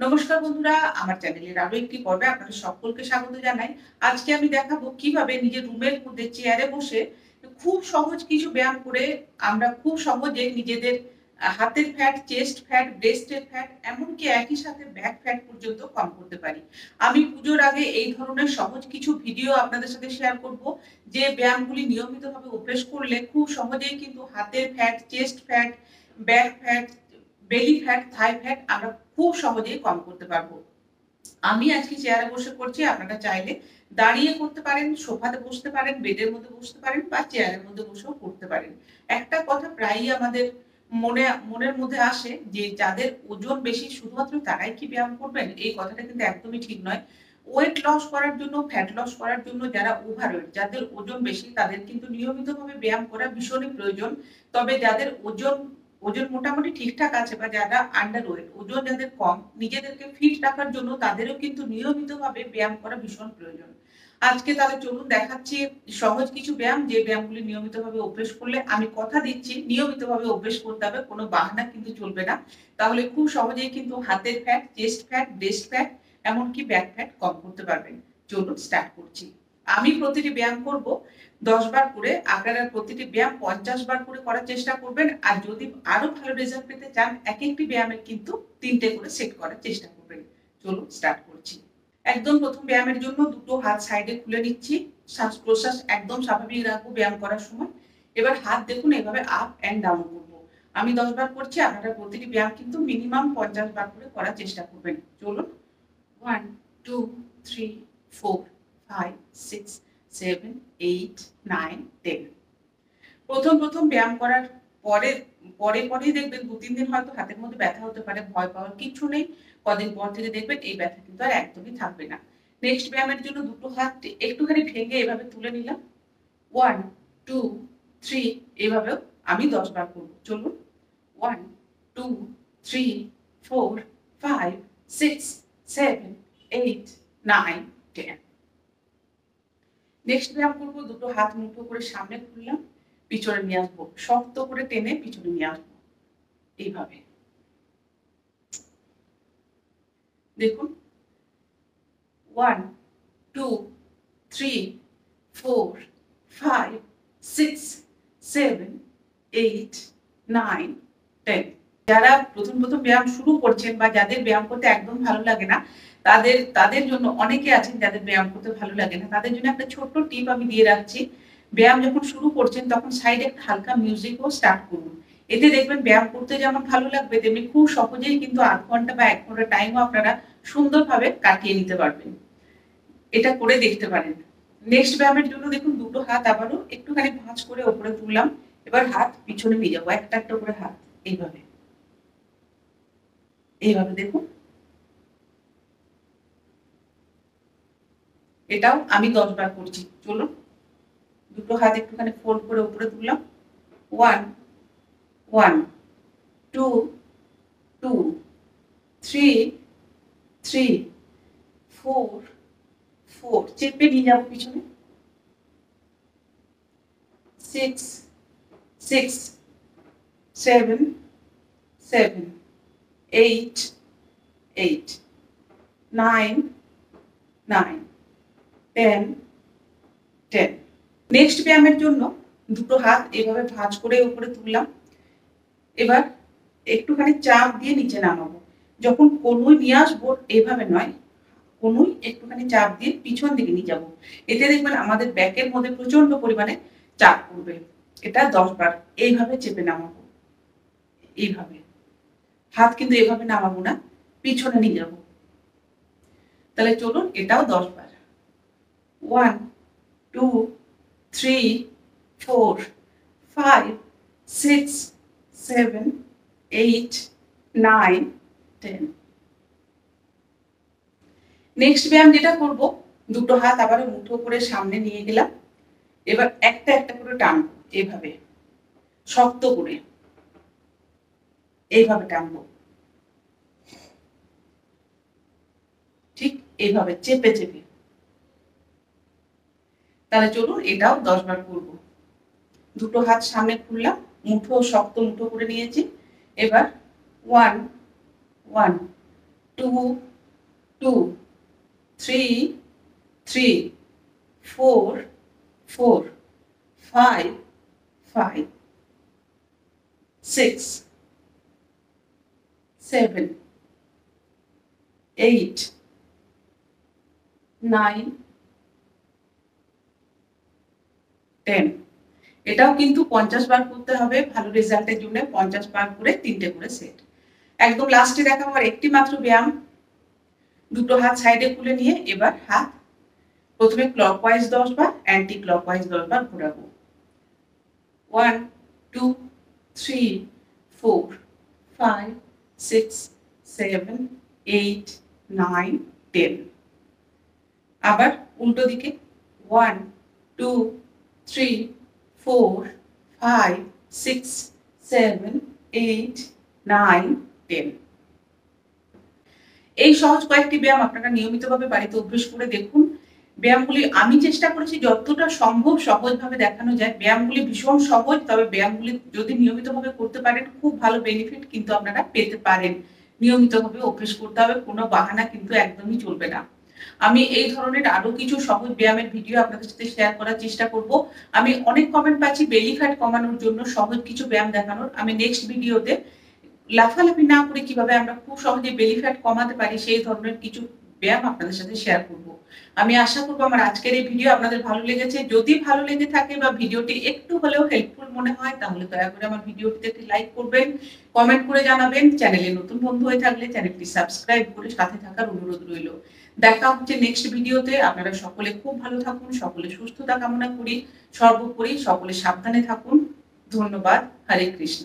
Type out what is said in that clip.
নমস্কার বন্ধুরা, আমার চ্যানেলের আরো একটি পর্বে আপনাদের সকলকে স্বাগত জানাই। আজকে আমি দেখাবো কিভাবে নিজের রুমের মধ্যে চেয়ারে বসে খুব সহজ কিছু ব্যায়াম করে আমরা খুব সহজে নিজেদের হাতের ফ্যাট, চেস্ট ফ্যাট, ব্রেস্টের ফ্যাট এমনকি একই সাথে ব্যাক ফ্যাট পর্যন্ত কম করতে পারি। আমি পুজোর আগে এই ধরনের সহজ কিছু ভিডিও আপনাদের সাথে শেয়ার করব, যে ব্যায়ামগুলি নিয়মিতভাবে অভ্যেস করলে খুব সহজেই কিন্তু হাতের fat, chest fat, back fat, belly fat, থাই ফ্যাট আমরা খুব সহজেই কম করতে পারবো। আমি আজকে চেয়ারে বসে করছি, আপনারা চাইলে দাঁড়িয়ে করতে পারেন, সোফাতে বসতে পারেন, বেডের মধ্যে বসতে পারেন বা চেয়ারের মধ্যে বসেও করতে পারেন। একটা কথা প্রায়ই আমাদের মনের মধ্যে আসে যে যাদের ওজন বেশি শুধুমাত্র তারাই কি ব্যায়াম করবেন? এই কথাটা কিন্তু একদমই ঠিক নয়। ওয়েট লস করার জন্য, ফ্যাট লস করার জন্য যারা ওভারওয়েট, যাদের ওজন বেশি তাদের কিন্তু নিয়মিতভাবে ব্যায়াম করা ভীষণই প্রয়োজন। তবে যাদের ওজন ওজন মোটামুটি ঠিকঠাক আছে বা যারা আন্ডারওয়েট, ওজন যাদের কম, নিজেদেরকে ফিট রাখার জন্য তাদেরও কিন্তু নিয়মিতভাবে ব্যায়াম করা ভীষণ প্রয়োজন। আজকে তাহলে চলুন দেখাচ্ছি সহজ কিছু ব্যায়াম, যে ব্যায়ামগুলি নিয়মিতভাবে অভ্যেস করলে, আমি কথা দিচ্ছি নিয়মিতভাবে অভ্যেস করতে হবে, কোনো বাহানা কিন্তু চলবে না। তাহলে খুব সহজেই কিন্তু হাতের fat, chest fat, breast fat এমনকি ব্যাক ফ্যাট কম করতে পারবেন। চলুন স্টার্ট করছি। আমি প্রতিটি ব্যায়াম করব ১০ বার করে। আপনারা প্রতিটি ব্যায়াম ৫০ বার করে করার চেষ্টা করবেন। আর যদি আরো ভালো রেজাল্ট পেতে চান, একেকটি ব্যায়ামের কিন্তু ৩ টে করে সেট করার চেষ্টা করবেন। চলুন স্টার্ট করছি। একদম ১ম ব্যায়ামের জন্য দুটো হাত সাইডে খুলে নিচ্ছি। শ্বাস-প্রশ্বাস একদম স্বাভাবিক রাখবো ব্যায়াম করার সময়। এবার হাত দেখুন এভাবে আপ অ্যান্ড ডাউন করব। আমি ১০ বার করছি, আপনারা প্রতিটি ব্যায়াম কিন্তু মিনিমাম ৫০ বার করে করার চেষ্টা করবেন। চলুন। 1, 2, 3, 4, 5, 6, 7, 8, 9, 10। প্রথম ব্যায়াম করার পরেই দেখবেন ২-৩ দিন হয়তো হাতের মধ্যে ব্যথা হতে পারে। ভয় পাওয়ার কিচ্ছু নেই। কদিন পর থেকে দেখবেন এই ব্যথা কিন্তু আর একদমই থাকবে না। নেক্সট ব্যায়ামের জন্য দুটো হাত একটুখানি ভেঙে এভাবে তুলে নিলাম। 1, 2, 3 এভাবেও আমি ১০ বার করব। চলুন। 1, 2, 3, 4, 5, 6, 7, 8, 9, 10। নেক্সট ব্যায়াম করব, দুটো হাত মুঠো করে সামনে খুললাম, পিছনে নিয়ে আসবো। শক্ত করে টেনে পিছনে নিয়ে আসবো। এইভাবে। দেখুন। 1, 2, 3, 4, 5, 6, 7, 8, 9, 10। যারা প্রথম ব্যায়াম শুরু করছেন বা যাদের ব্যায়াম করতে একদম ভালো লাগে না, তাদের জন্য অনেকে আছেন যাদের ব্যায়াম করতে ভালো লাগে না। তাদের জন্য একটা ছোট্ট টিপ আমি দিয়ে রাখছি। ব্যায়াম যখন শুরু করছেন তখন সাইডে একটা হালকা মিউজিকও স্টার্ট করুন। এতে দেখবেন ব্যায়াম করতে যেমন ভালো লাগবে, তেমনি খুব সহজেই কিন্তু ৮ ঘন্টা বা ১ ঘন্টা টাইমও আপনারা সুন্দরভাবে কাটিয়ে নিতে পারবেন। এটা করে দেখতে পারেন। নেক্সট ব্যায়ামের জন্য দেখুন দুটো হাত আবারও একটুখানি ভাঁজ করে উপরে তুললাম। এবার হাত পিছনে নিয়ে যাবো। একটা করে হাত এইভাবে। এইভাবে দেখুন। এটাও আমি ১০ বার করছি। চলুন। দুটো হাত একটুখানি ফোল্ড করে উপরে তুললাম। 1, 1, 2, 2, 3, 3, 4, 4 চেপে নিয়ে যাবো পিছনে। 6, 6, 7, 7, 8, 8, 9, 9, 10, 10। নেক্সট ব্যায়ামের জন্য দুটো হাত এভাবে ভাঁজ করে উপরে তুললাম। এবার একটুখানি চাপ দিয়ে নিচে নামাবো। যখন কনুই নিয়ে আসবো এভাবে নয়, কনুই একটুখানি চাপ দিয়ে পিছন দিকে নিয়ে যাবো। এতে দেখবেন আমাদের ব্যাকের মধ্যে প্রচন্ড পরিমাণে চাপ পড়বে। এটা ১০ বার এইভাবে চেপে নামাবো। এইভাবে। হাত কিন্তু এভাবে নামাবো না, পিছনে নিয়ে যাবো। তাহলে চলুন এটাও ১০ বার। 1, 2, 3, 4, 5, 6, 7, 8, 9, 10। নেক্সট ব্যায়াম যেটা করব, দুটো হাত আবারও মুঠো করে সামনে নিয়ে গেলাম। এবার একটা করে টানবো। এইভাবে শক্ত করে এইভাবে টানবো। ঠিক এইভাবে চেপে চেপে। তাহলে চলুন এটাও ১০ বার করব। দুটো হাত সামনে খুললাম, মুঠো শক্ত মুঠো করে নিয়েছি। এবার 1, 1, 2 2 3 3 4 4 5 5 6 7 8 9 10। এটাও কিন্তু 50 বার করতে হবে ভালো রেজাল্টের জন্য। 50 বার করে 3টে করে সেট। একদম লাস্টে দেখাবো আর একটি মাত্র ব্যায়াম। দুটো হাত সাইডে খুলে নিয়ে এবার হাত প্রথমে ক্লকওয়াইজ 10 বার, অ্যান্টি ক্লকওয়াইজ 10 বার ঘোরাবো। 1 2 3 4 5 6 7 8 9 10। আবার উল্টো দিকে 1 2 3 4 5 6 7 8 9 10। এই সহজ কয়েকটি ব্যায়াম আপনারা নিয়মিতভাবে বাড়িতে অভ্যেস করে দেখুন। ব্যায়ামগুলি আমি চেষ্টা করেছি যতটা সম্ভব সহজভাবে দেখানো যায়। ব্যায়ামগুলি ভীষণ সহজ, তবে ব্যায়ামগুলি যদি নিয়মিতভাবে করতে পারেন খুব ভালো বেনিফিট কিন্তু আপনারা পেতে পারেন। নিয়মিতভাবে অভ্যেস করতে হবে, কোনো বাহানা কিন্তু একদমই চলবে না। আমি এই ধরনের আরো কিছু সহজ ব্যায়ামের ভিডিও আপনাদের সাথে শেয়ার করার চেষ্টা করব। আমি অনেক কমেন্ট পাচ্ছি বেলি ফ্যাট কমানোর জন্য সহজ কিছু ব্যায়াম দেখানোর। আমি নেক্সট ভিডিওতে লাফালাফি না করে কিভাবে আমরা খুব সহজে বেলি ফ্যাট কমাতে পারি সেই ধরনের কিছু ব্যায়াম আপনাদের সাথে শেয়ার করব। আমি আশা করব আমার আজকের এই ভিডিও আপনাদের ভালো লেগেছে। যদি ভালো লেগে থাকে বা ভিডিওটি একটু হলেও হেল্পফুল মনে হয় তাহলে দয়া করে আমার ভিডিওটিতে একটি লাইক করবেন, কমেন্ট করে জানাবেন। চ্যানেলে নতুন বন্ধু হয়ে থাকলে চ্যানেলটি সাবস্ক্রাইব করে সাথে থাকার অনুরোধ রইল। দেখা হচ্ছে নেক্সট ভিডিওতে। আপনারা সকলে খুব ভালো থাকুন, সকলে সুস্থতা কামনা করি। সর্বোপরি সকলে সাবধানে থাকুন। ধন্যবাদ। হরে কৃষ্ণ।